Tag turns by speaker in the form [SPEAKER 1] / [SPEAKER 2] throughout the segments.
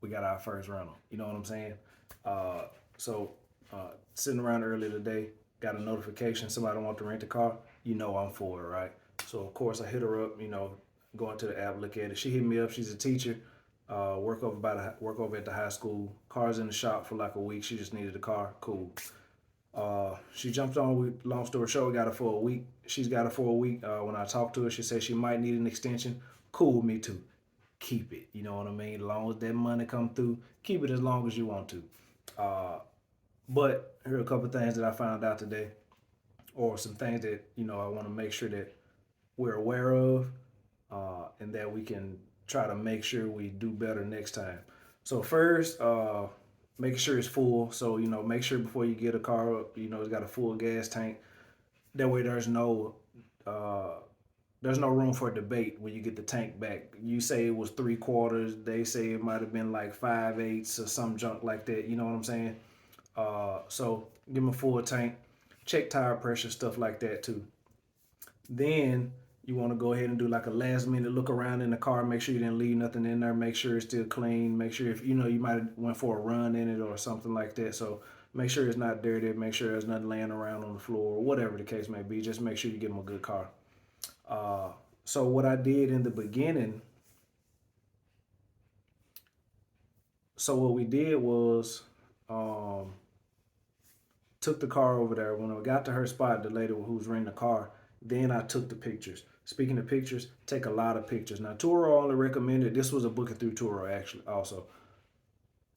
[SPEAKER 1] we got our first rental. You know what I'm saying? So sitting around earlier today, got a notification somebody want to rent a car. You know I'm for it, right? So of course I hit her up. Go into the app, look at it. She hit me up. She's a teacher. Work over at the high school. Car's in the shop for like a week. She just needed a car. Cool. She jumped on. Long story short, we got her for a week. She's got her for a week. When I talked to her, she said she might need an extension. Cool, me too. Keep it. You know what I mean? As long as that money come through, keep it as long as you want to. Uh, but here are a couple of things that I found out today, or some things that I want to make sure that we're aware of, and that we can try to make sure we do better next time. So first, making sure it's full. So make sure before you get a car, it's got a full gas tank. That way, uh, there's no room for debate when you get the tank back. You say it was 3/4. They say it might have been like 5/8 or some junk like that. You know what I'm saying? So give them a full tank. Check tire pressure, stuff like that too. Then you want to go ahead and do like a last minute look around in the car, make sure you didn't leave nothing in there, make sure it's still clean, make sure if you might have went for a run in it or something like that. So make sure it's not dirty, make sure there's nothing laying around on the floor, whatever the case may be. Just make sure you give them a good car. Uh, so what I did in the beginning, so what we did was um, took the car over there. When I got to her spot, the lady who was renting the car, then I took the pictures. Speaking of pictures, take a lot of pictures. Now, Turo only recommended, this was a booking through Turo actually also.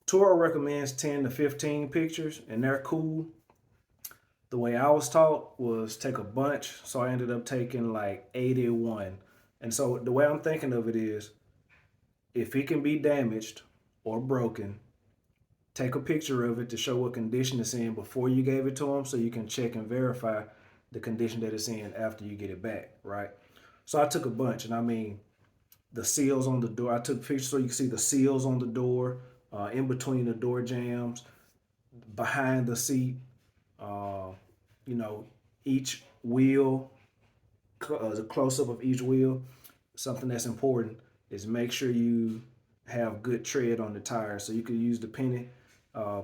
[SPEAKER 1] Turo recommends 10 to 15 pictures, and they're cool. The way I was taught was take a bunch, so I ended up taking like 81. And so the way I'm thinking of it is, if it can be damaged or broken, take a picture of it to show what condition it's in before you gave it to them, so you can check and verify the condition that it's in after you get it back, right? So I took a bunch, and I mean the seals on the door. I took pictures so you can see the seals on the door, in between the door jambs, behind the seat, uh, you know, each wheel, a close up of each wheel. Something that's important is make sure you have good tread on the tire. So you can use the penny,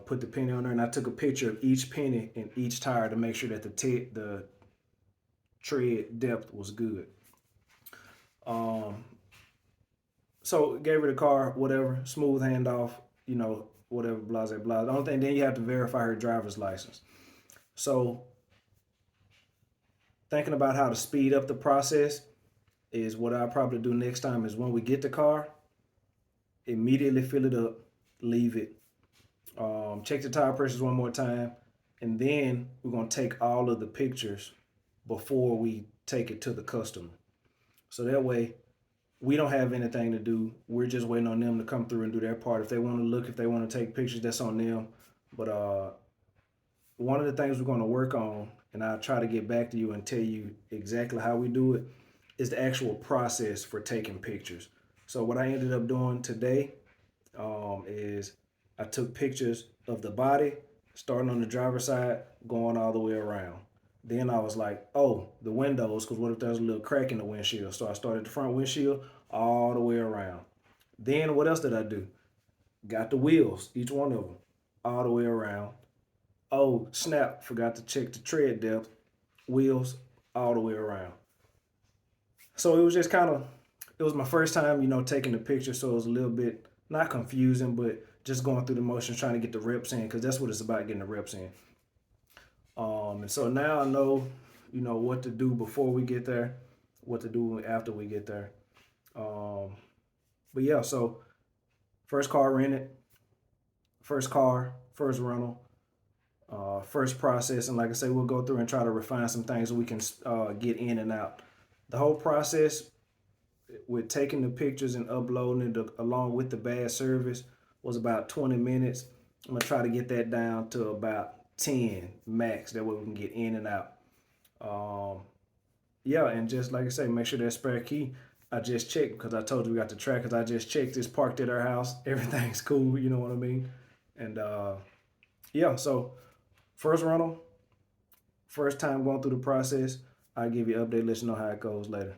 [SPEAKER 1] put the penny on there, and I took a picture of each penny in each tire to make sure that the tread depth was good. Um, so gave her the car, whatever, smooth handoff, whatever, blah, blah, blah. The only thing, then you have to verify her driver's license. So thinking about how to speed up the process is what I'll probably do next time is when we get the car, immediately fill it up, leave it, check the tire pressures one more time, and then we're gonna take all of the pictures before we take it to the customer. So that way we don't have anything to do. We're just waiting on them to come through and do their part. If they want to look, if they want to take pictures, that's on them. But one of the things we're going to work on, and I'll try to get back to you and tell you exactly how we do it, is the actual process for taking pictures. So what I ended up doing today, is I took pictures of the body, starting on the driver's side, going all the way around. Then I was like, oh, the windows, because what if there's a little crack in the windshield? So I started the front windshield all the way around. Then what else did I do? Got the wheels, each one of them, all the way around. Oh, snap, forgot to check the tread depth, wheels all the way around. So it was just kind of, it was my first time, taking the picture. So it was a little bit, not confusing, but just going through the motions, trying to get the reps in, because that's what it's about, getting the reps in. And so now I know, what to do before we get there, what to do after we get there. Um, but yeah, so first car rented, first car, first rental, first process, and like I say, we'll go through and try to refine some things so we can get in and out. The whole process with taking the pictures and uploading it along with the bad service was about 20 minutes. I'm gonna try to get that down to about 10 max. That way we can get in and out. Um, yeah, and just like I say, make sure that spare key. I just checked because I told you we got the trackers. I just checked. It's parked at our house. Everything's cool. You know what I mean? And yeah, so first rental, first time going through the process. I'll give you an update, let you know how it goes later.